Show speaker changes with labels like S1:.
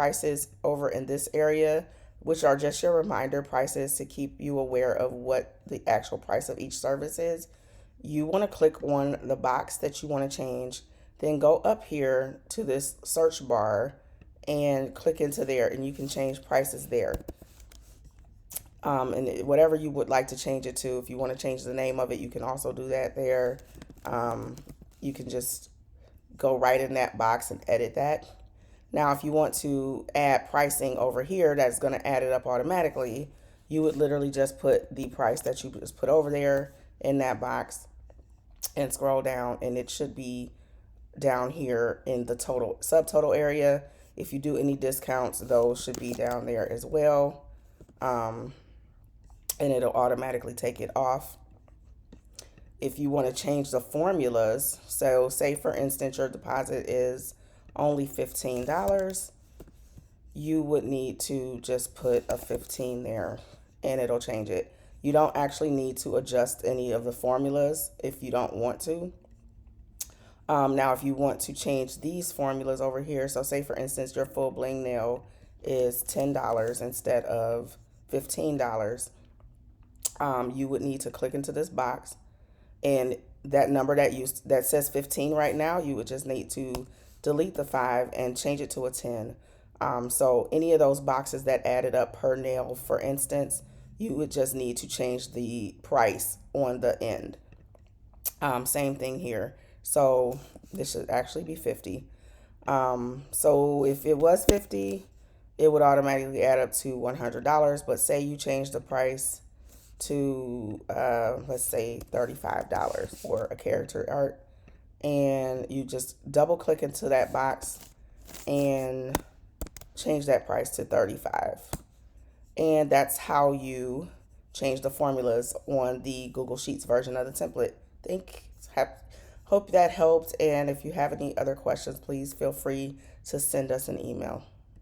S1: prices over in this area, which are just your reminder prices to keep you aware of what the actual price of each service is, you want to click on the box that you want to change, then go up here to this search bar and click into there, and you can change prices there. And whatever you would like to change it to, if you want to change the name of it, you can also do that there. You can just go right in that box and edit that. Now, if you want to add pricing over here, that's going to add it up automatically. You would literally just put the price that you just put over there in that box and scroll down, and it should be down here in the total subtotal area. If you do any discounts, those should be down there as well. And it'll automatically take it off. If you want to change the formulas, so say for instance your deposit is only $15, you would need to just put a 15 there and it'll change it. You don't actually need to adjust any of the formulas if you don't want to. Now, if you want to change these formulas over here, so say for instance your full bling nail is $10 instead of $15, you would need to click into this box, and that number that says 15 right now, you would just need to delete the 5 and change it to a 10. So any of those boxes that added up per nail, for instance, you would just need to change the price on the end. Same thing here. So this should actually be 50. So if it was 50, it would automatically add up to $100. But say you change the price to, let's say $35 for a character art, and you just double click into that box and change that price to 35. And that's how you change the formulas on the Google Sheets version of the template. Hope that helped, and if you have any other questions, please feel free to send us an email.